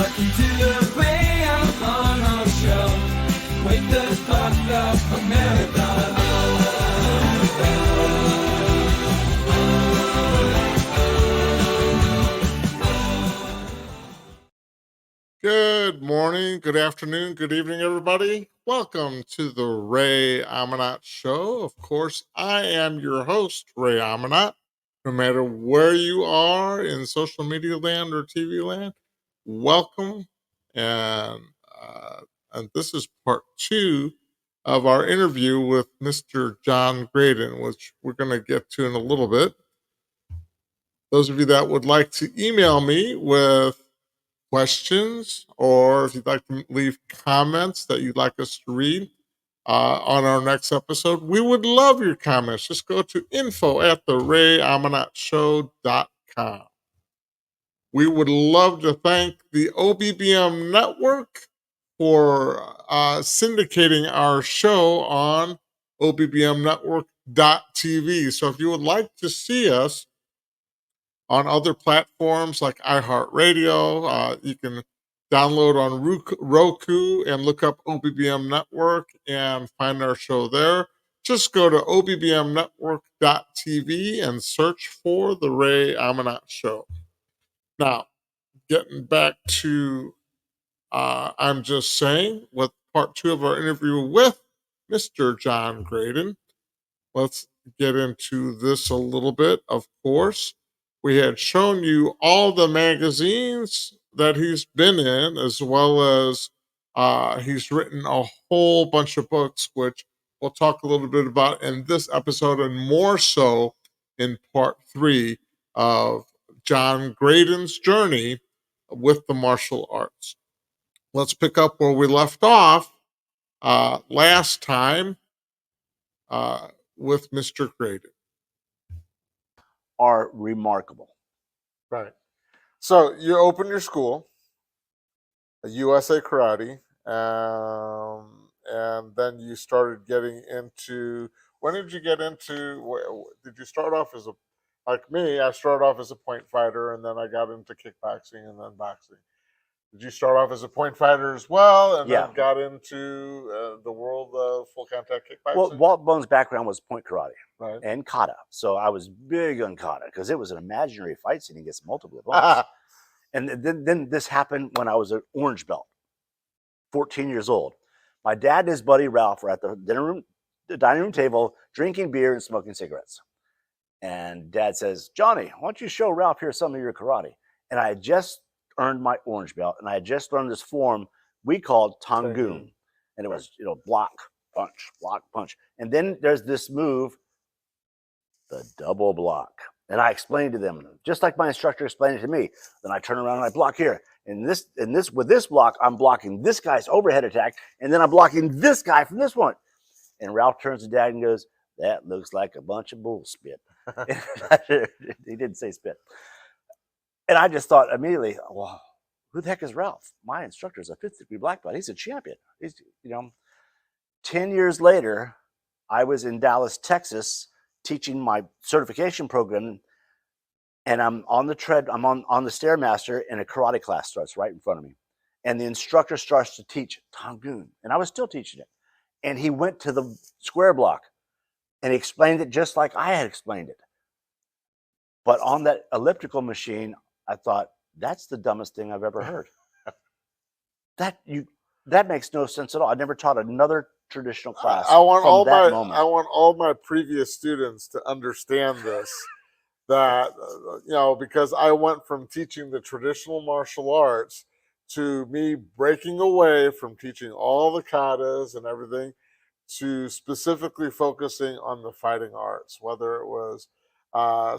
Welcome to the Ray Amanat Show with the thought of America. Good morning, good afternoon, good evening, everybody. Welcome to the Ray Amanat Show. Of course, I am your host, Ray Amanat. No matter where you are in social media land or TV land, welcome. And, uh, and this is part two of our interview with Mr. John Graden, which we're going to get to in a little bit. Those of you that would like to email me with questions, or if you'd like to leave comments that you'd like us to read on our next episode, we would love your comments. Just go to info@therayamanatshow.com. We would love to thank the OBBM network for syndicating our show on obbmnetwork.tv. So if you would like to see us on other platforms like iHeartRadio, you can download on Roku and look up OBBM Network and find our show there. Just go to obbmnetwork.tv and search for The Ray Amanat Show. Now, getting back to I'm Just Saying, with part two of our interview with Mr. John Graden. Let's get into this a little bit. Of course, we had shown you all the magazines that he's been in, as well as he's written a whole bunch of books, which we'll talk a little bit about in this episode, and more so in part three of John Graden's journey with the martial arts. Let's pick up where we left off last time with Mr. Graden. Are remarkable. Right. So you opened your school, USA Karate, and then you started getting into. When did you get into? Did you start off as like me? I started off as a point fighter, and then I got into kickboxing and then boxing. Did you start off as a point fighter as well, and then got into the world of full contact kickboxing? Well, Walt Bone's background was point karate Right. and kata, so I was big on kata because it was an imaginary fight scene against multiple opponents. And then this happened when I was an orange belt, 14 years old. My dad and his buddy Ralph were at the dining room table, drinking beer and smoking cigarettes. And Dad says, "Johnny, why don't you show Ralph here some of your karate?" And I had just earned my orange belt, and I had just learned this form we called Tangoon. And it was, block, punch. And then there's this move, the double block. And I explained to them, just like my instructor explained it to me. Then I turn around and I block here. And with this block, I'm blocking this guy's overhead attack, and then I'm blocking this guy from this one. And Ralph turns to Dad and goes, "That looks like a bunch of bull spit." He didn't say spit. And I just thought immediately, well, who the heck is Ralph? My instructor is a 5th degree black belt. He's a champion. 10 years later, I was in Dallas, Texas, teaching my certification program, and I'm on the I'm on the Stairmaster, and a karate class starts right in front of me. And the instructor starts to teach Tangoon, and I was still teaching it. And he went to the square block, and he explained it just like I had explained it. But on that elliptical machine, I thought, that's the dumbest thing I've ever heard. That makes no sense at all. I never taught another traditional class. I want all my previous students to understand this. That because I went from teaching the traditional martial arts to me breaking away from teaching all the katas and everything to specifically focusing on the fighting arts, whether it was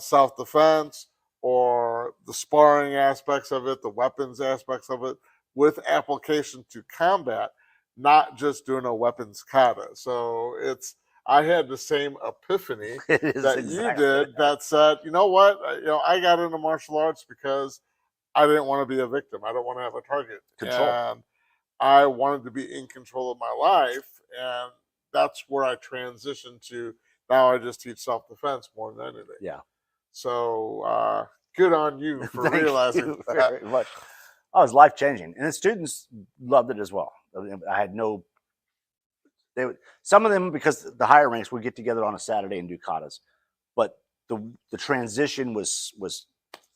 self-defense or the sparring aspects of it, the weapons aspects of it, with application to combat, not just doing a weapons kata. So I had the same epiphany that you did that said, you know what, I got into martial arts because I didn't want to be a victim. I don't want to have a target. Control. And I wanted to be in control of my life. And that's where I transitioned to. Now I just teach self-defense more than anything. Yeah. So good on you for realizing you that. very much. Oh, it was life changing, and the students loved it as well. I had no. They would, some of them, because the higher ranks would get together on a Saturday and do katas, but the transition was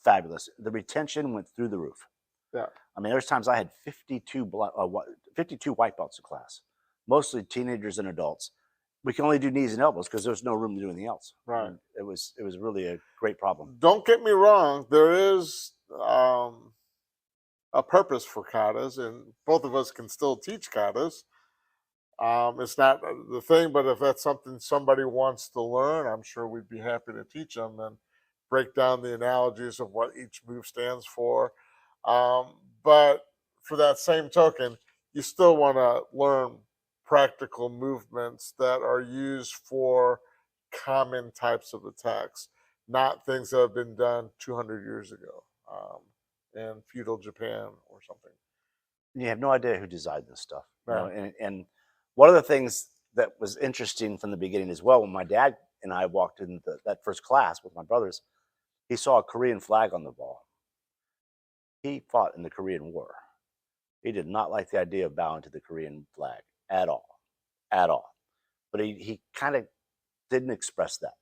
fabulous. The retention went through the roof. Yeah. I mean, there's times I had 52 white belts in class, mostly teenagers and adults. We can only do knees and elbows because there's no room to do anything else. Right. And it was really a great problem. Don't get me wrong. There is a purpose for katas, and both of us can still teach katas. It's not the thing, but if that's something somebody wants to learn, I'm sure we'd be happy to teach them and break down the analogies of what each move stands for. But for that same token, you still want to learn practical movements that are used for common types of attacks, not things that have been done 200 years ago in feudal Japan or something. You have no idea who designed this stuff. No. And one of the things that was interesting from the beginning as well, when my dad and I walked in that first class with my brothers, he saw a Korean flag on the wall. He fought in the Korean War. He did not like the idea of bowing to the Korean flag at all. But he kind of didn't express that.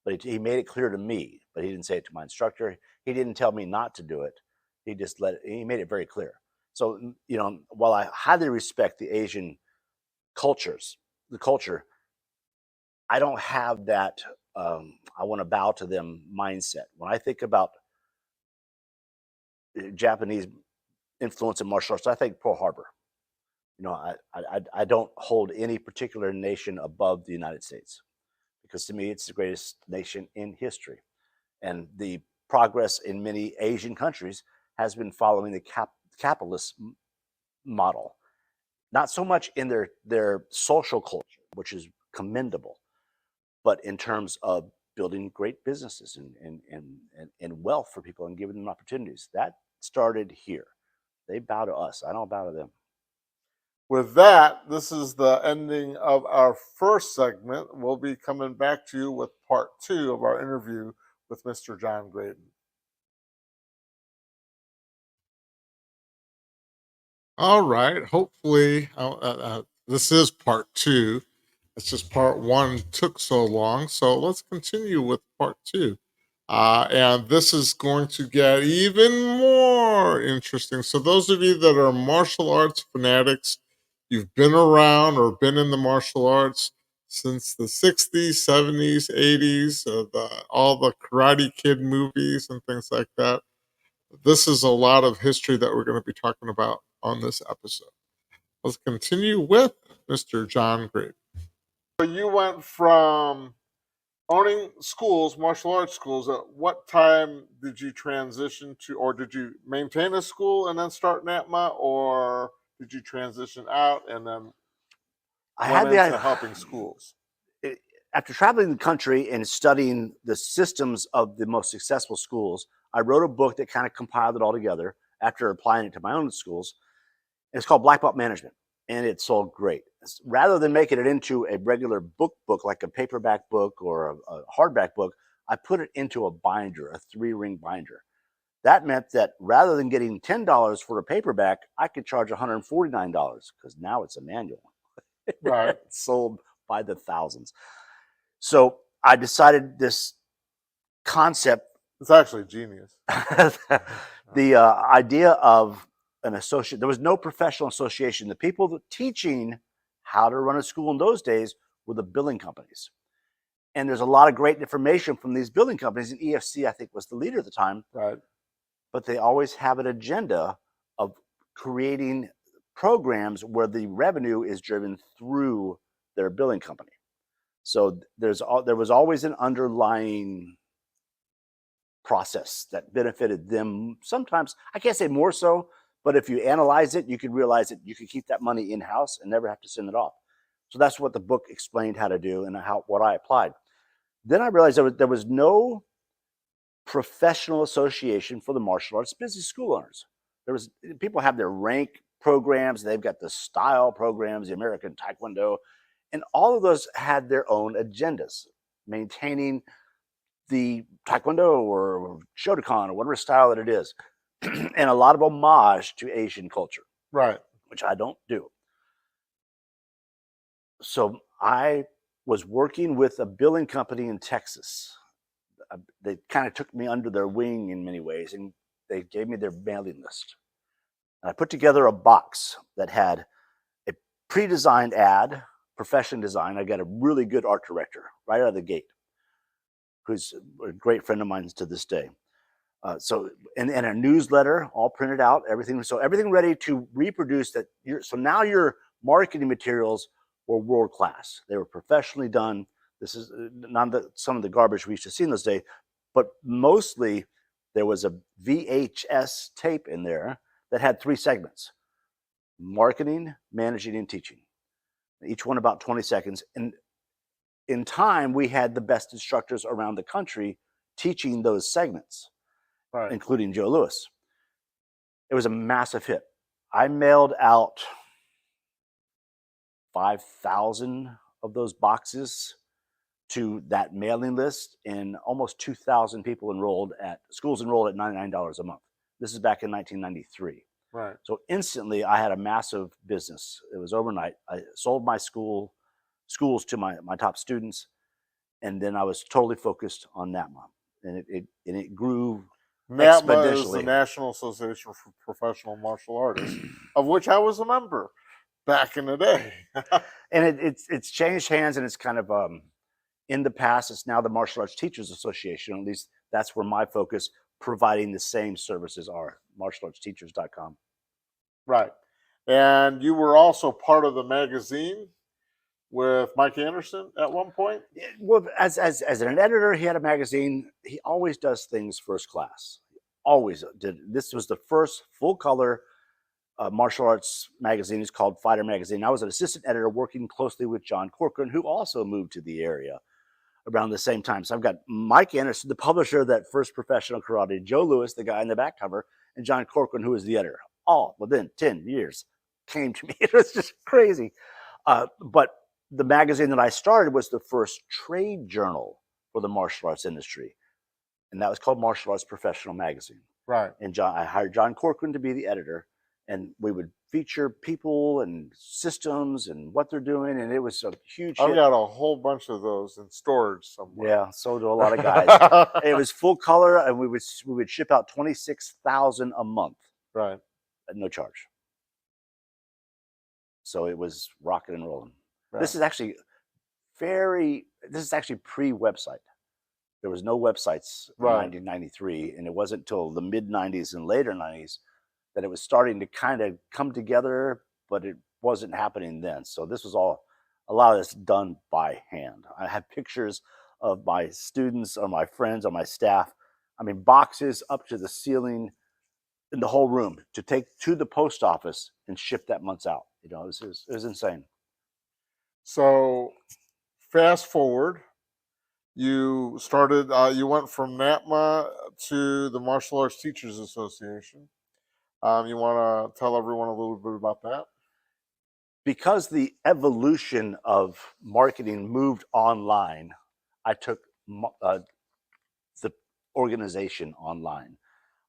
But he made it clear to me, but he didn't say it to my instructor. He didn't tell me not to do it. He made it very clear. So, while I highly respect the Asian culture, I don't have that I want to bow to them mindset. When I think about Japanese influence in martial arts, I think Pearl Harbor. I don't hold any particular nation above the United States, because to me, it's the greatest nation in history. And the progress in many Asian countries has been following the capitalist model. Not so much in their social culture, which is commendable, but in terms of building great businesses and wealth for people and giving them opportunities. That started here. They bow to us. I don't bow to them. With that, this is the ending of our first segment. We'll be coming back to you with part 2 of our interview with Mr. John Graden. All right. Hopefully, this is part 2. It's just part 1 took so long. So let's continue with part 2. And this is going to get even more interesting. So, those of you that are martial arts fanatics, you've been around or been in the martial arts since the 60s, 70s, 80s, all the Karate Kid movies and things like that. This is a lot of history that we're going to be talking about on this episode. Let's continue with Mr. John Graden. So you went from owning schools, martial arts schools. At what time did you transition to, or did you maintain a school and then start NATMA, or did you transition out and then went into helping schools? After traveling the country and studying the systems of the most successful schools, I wrote a book that kind of compiled it all together after applying it to my own schools. It's called Black Belt Management, and it sold great. Rather than making it into a regular book like a paperback book or a hardback book, I put it into a binder, a 3-ring binder. That meant that rather than getting $10 for a paperback, I could charge $149 because now it's a manual. Right. It's sold by the thousands. So I decided this concept. It's actually genius. The idea of an associate, there was no professional association. The people teaching how to run a school in those days were the billing companies. And there's a lot of great information from these billing companies, and EFC, I think, was the leader at the time. Right. But they always have an agenda of creating programs where the revenue is driven through their billing company. So there was always an underlying process that benefited them. Sometimes, I can't say more so, but if you analyze it, you could realize that you could keep that money in-house and never have to send it off. So that's what the book explained how to do and what I applied. Then I realized there was no professional association for the martial arts business school owners. People have their rank programs, they've got the style programs, the American Taekwondo, and all of those had their own agendas, maintaining the Taekwondo or Shotokan or whatever style that it is. and a lot of homage to Asian culture, Right. which I don't do. So I was working with a billing company in Texas. They kind of took me under their wing in many ways, and they gave me their mailing list. And I put together a box that had a pre-designed ad, profession design. I got a really good art director right out of the gate, who's a great friend of mine to this day. And a newsletter all printed out, everything. So everything ready to reproduce that. So now your marketing materials were world class. They were professionally done. This is not some of the garbage we used to see in those days, but mostly there was a VHS tape in there that had 3 segments: marketing, managing, and teaching. Each one about 20 seconds. And in time, we had the best instructors around the country teaching those segments, Right. including Joe Lewis. It was a massive hit. I mailed out 5,000 of those boxes to that mailing list, and almost 2,000 people schools enrolled at $99 a month. This is back in 1993. Right. So instantly, I had a massive business. It was overnight. I sold my schools to my top students, and then I was totally focused on NAPMA, and it grew NAPMA is the exponentially. National Association for Professional Martial Artists, of which I was a member back in the day. And it's changed hands, and it's kind of in the past. It's now the Martial Arts Teachers Association. At least that's where my focus, providing the same services, are. martialartsteachers.com. Right. And you were also part of the magazine with Mike Anderson at one point? Well, as an editor, he had a magazine. He always does things first class. Always did. This was the first full color martial arts magazine. It's called Fighter Magazine. I was an assistant editor working closely with John Corcoran, who also moved to the area around the same time. So I've got Mike Anderson, the publisher of that first Professional Karate, Joe Lewis, the guy in the back cover, and John Corcoran, who was the editor. All within 10 years came to me. It was just crazy. But the magazine that I started was the first trade journal for the martial arts industry, and that was called Martial Arts Professional Magazine. Right. And I hired John Corcoran to be the editor, and we would feature people and systems and what they're doing, and it was a huge hit. I've got a whole bunch of those in storage somewhere. Yeah, so do a lot of guys. It was full color, and we would ship out 26,000 a month. Right. At no charge. So it was rocking and rolling. Right. This is actually pre-website. There was no websites in 1993, and it wasn't until the mid-90s and later 90s that it was starting to kind of come together, but it wasn't happening then. So this was a lot of this done by hand. I have pictures of my students or my friends or my staff. I mean, boxes up to the ceiling in the whole room to take to the post office and ship that month's out. You know, it was insane. So fast forward, you started, you went from NAPMA to the Martial Arts Teachers Association. You want to tell everyone a little bit about that? Because the evolution of marketing moved online, I took the organization online.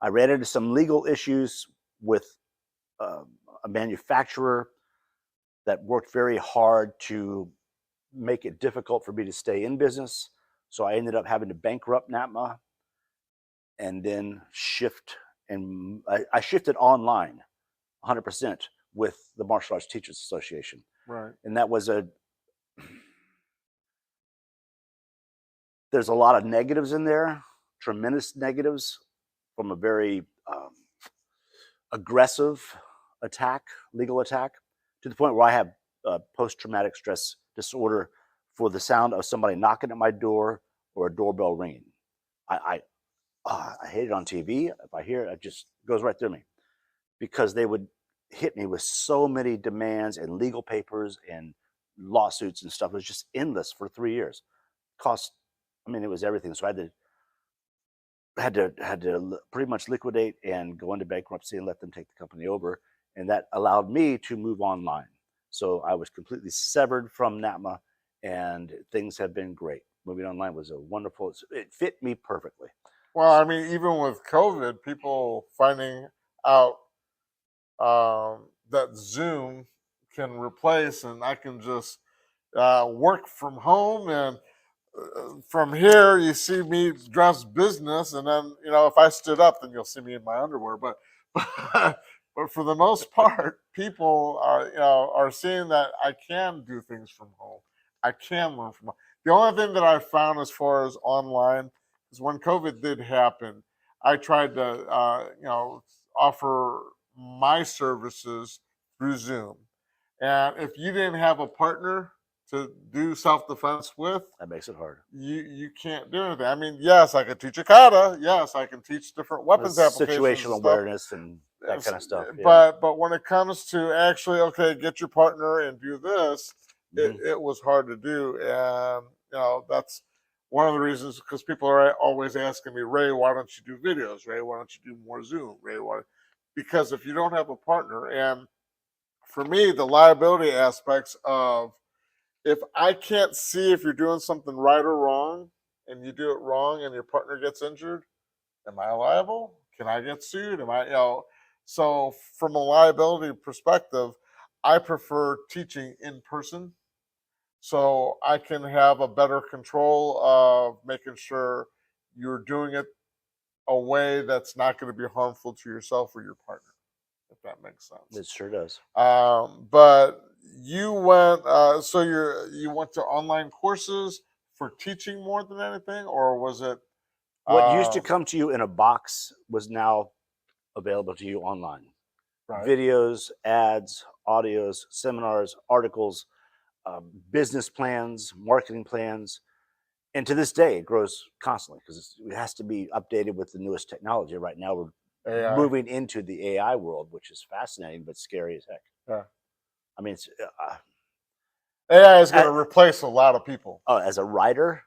I ran into some legal issues with a manufacturer that worked very hard to make it difficult for me to stay in business. So I ended up having to bankrupt NAPMA and then shift. And I shifted online 100% with the Martial Arts Teachers Association. Right. And that was there's a lot of negatives in there, tremendous negatives, from a very aggressive legal attack, to the point where I have post-traumatic stress disorder for the sound of somebody knocking at my door or a doorbell ringing. I hate it on TV. If I hear it, it just goes right through me, because they would hit me with so many demands and legal papers and lawsuits and stuff. It was just endless for 3 years. It was everything. So I had to pretty much liquidate and go into bankruptcy and let them take the company over. And that allowed me to move online. So I was completely severed from NAPMA, and things have been great. Moving online was it fit me perfectly. Well, I mean, even with COVID, people finding out that Zoom can replace, and I can just work from home, and from here you see me dress business, and then if I stood up, then you'll see me in my underwear. But but for the most part, people are seeing that I can do things from home. I can learn from home. The only thing that I found as far as online is when COVID did happen, I tried to offer my services through Zoom, and if you didn't have a partner to do self defense with, That makes it hard. you can't do anything. I mean, yes, I can teach a kata. Yes, I can teach different weapons applications and Situational stuff. awareness and that kind of stuff. Yeah. But when it comes to actually, okay, get your partner and do this, it was hard to do, and that's one of the reasons, because people are always asking me, Ray, why don't you do videos? Ray, why don't you do more Zoom? Ray, why? Because if you don't have a partner, and for me, the liability aspects of, if I can't see if you're doing something right or wrong, and you do it wrong and your partner gets injured, am I liable? Can I get sued? Am I? So from a liability perspective, I prefer teaching in person, so I can have a better control of making sure you're doing it a way that's not going to be harmful to yourself or your partner, if that makes sense. It sure does. But you went, so you went to online courses for teaching more than anything, or was it? What used to come to you in a box was now available to you online. Right. Videos, ads, audios, seminars, articles, business plans, marketing plans. And to this day, it grows constantly because it has to be updated with the newest technology. Right now, we're AI. moving into the AI world, which is fascinating but scary as heck. Yeah. I mean, it's, AI is going to replace a lot of people. As a writer,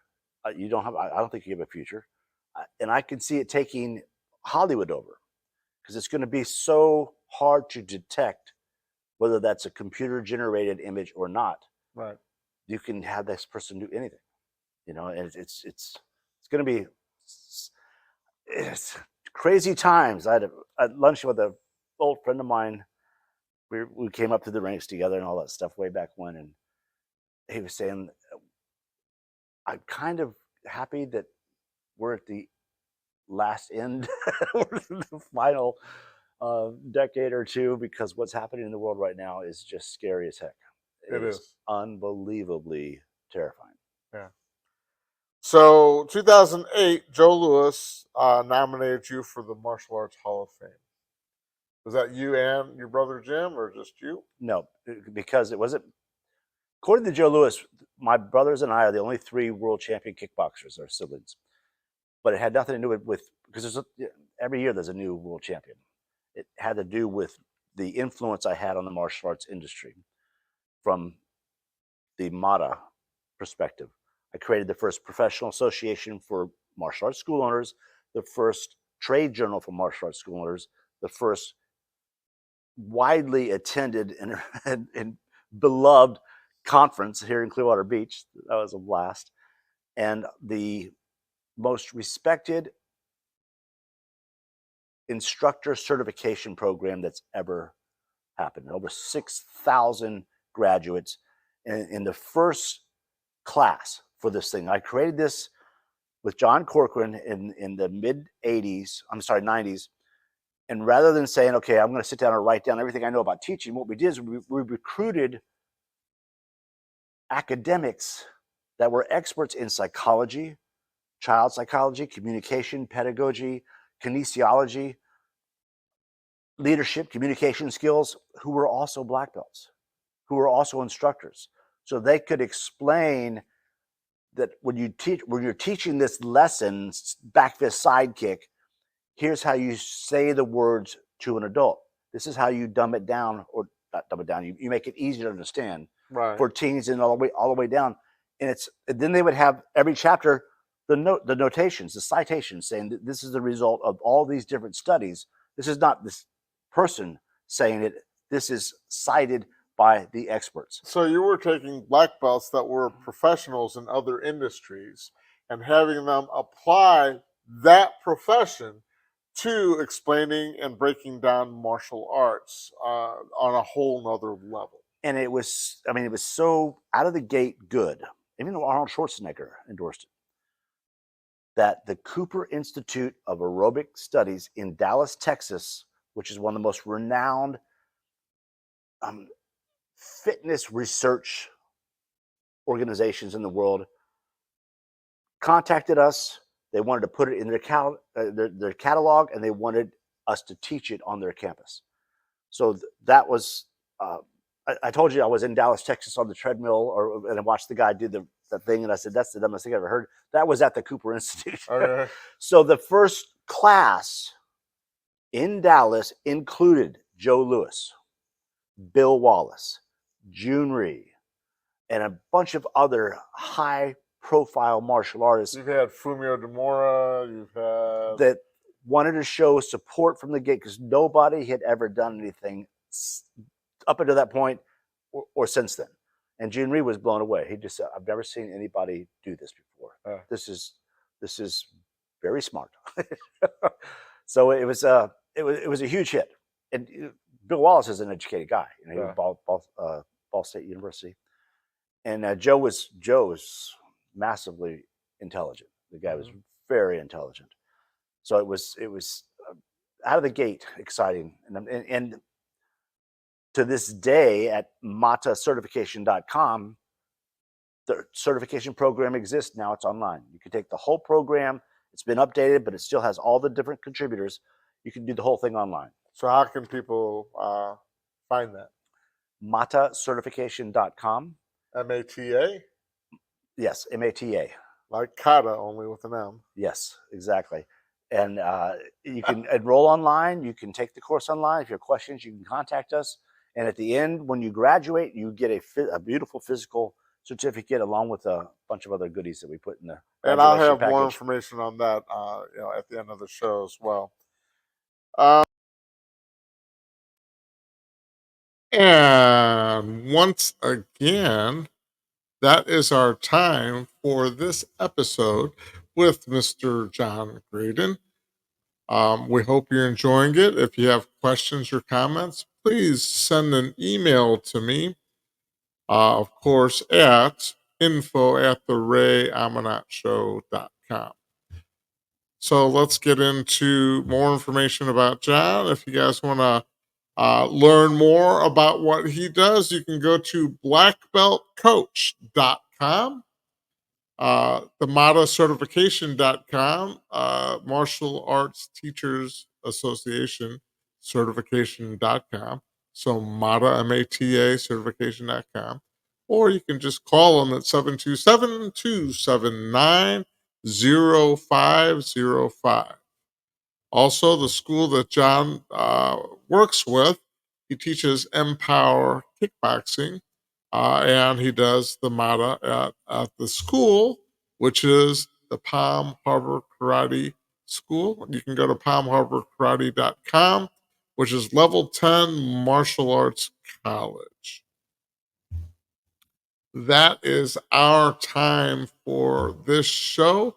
you don't have. I don't think you have a future, and I can see it taking Hollywood over, because it's going to be so hard to detect whether that's a computer generated image or not. Right. You can have this person do anything, and it's going to be it's crazy times. I had lunch with an old friend of mine. We came up through the ranks together and all that stuff way back when, and he was saying, I'm kind of happy that we're at the last end, the final decade or two, because what's happening in the world right now is just scary as heck. It is unbelievably terrifying. Yeah. So 2008, Joe Louis nominated you for the Martial Arts Hall of Fame. Was that you and your brother Jim, or just you? No, because it wasn't. According to Joe Louis, my brothers and I are the only 3 world champion kickboxers, our siblings. But it had nothing to do with because every year there's a new world champion. It had to do with the influence I had on the martial arts industry from the MATA perspective. I created the first professional association for martial arts school owners, the first trade journal for martial arts school owners, the first widely attended and beloved conference here in Clearwater Beach. That was a blast. And the most respected instructor certification program that's ever happened. Over 6,000 graduates in the first class for this thing. I created this with John Corcoran in the mid 80s, 90s. And rather than saying, okay, I'm going to sit down and write down everything I know about teaching, what we did is we recruited academics that were experts in psychology, child psychology, communication, pedagogy, kinesiology, leadership, communication skills, who were also black belts, who were also instructors. So they could explain that when you're teaching this lesson, back fist side kick, here's how you say the words to an adult. This is how you dumb it down, or not dumb it down. You make it easy to understand for teens and all the way down. And then they would have every chapter the notations, the citations, saying that this is the result of all these different studies. This is not this person saying it. This is cited by the experts. So you were taking black belts that were professionals in other industries and having them apply that profession to explaining and breaking down martial arts on a whole nother level. And it was, I mean, it was so out of the gate good. Even though Arnold Schwarzenegger endorsed it, that the Cooper Institute of Aerobic Studies in Dallas, Texas, which is one of the most renowned fitness research organizations in the world, contacted us. They wanted to put it in their catalog, and they wanted us to teach it on their campus. So that was, I told you I was in Dallas, Texas on the treadmill, and I watched the guy do the thing, and I said, that's the dumbest thing I ever heard. That was at the Cooper Institute. Okay. So the first class in Dallas included Joe Louis, Bill Wallace, June Rhee, and a bunch of other high-profile martial artists. You've had Fumio Demura. You've had that wanted to show support from the gate, because nobody had ever done anything up until that point or since then. And June Rhee was blown away. He just said, "I've never seen anybody do this before. This is very smart." So it was a huge hit. And Bill Wallace is an educated guy. You know, he was Ball State University, and Joe was massively intelligent. The guy was very intelligent. So it was out of the gate exciting, and to this day at matacertification.com, the certification program exists now. It's online. You can take the whole program. It's been updated, but it still has all the different contributors. You can do the whole thing online. So how can people find that? matacertification.com. MATA? Yes, MATA. Like kata, only with an M. Yes, exactly. And you can enroll online. You can take the course online. If you have questions, you can contact us. And at the end, when you graduate, you get a beautiful physical certificate along with a bunch of other goodies that we put in there. And I'll have more information on that at the end of the show as well. And once again, that is our time for this episode with Mr. John Graden. We hope you're enjoying it. If you have questions or comments, please send an email to me, of course, at info@therayamanatshow.com. So let's get into more information about John. If you guys want to learn more about what he does, you can go to blackbeltcoach.com. The matacertification.com, Martial Arts Teachers Association certification.com. So MATA, MATA certification.com. Or you can just call them at 727-279-0505. Also, the school that John works with, he teaches Empower Kickboxing. And he does the MATA at the school, which is the Palm Harbor Karate School. You can go to palmharborkarate.com, which is level 10 martial arts college. That is our time for this show.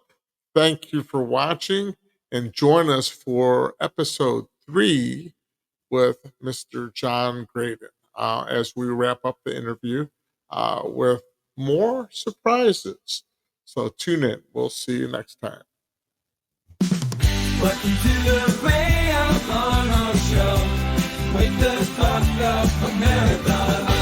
Thank you for watching, and join us for episode 3 with Mr. John Graden. As we wrap up the interview with more surprises. So tune in. We'll see you next time. Welcome to the Ray Amanat Show with the talk of America.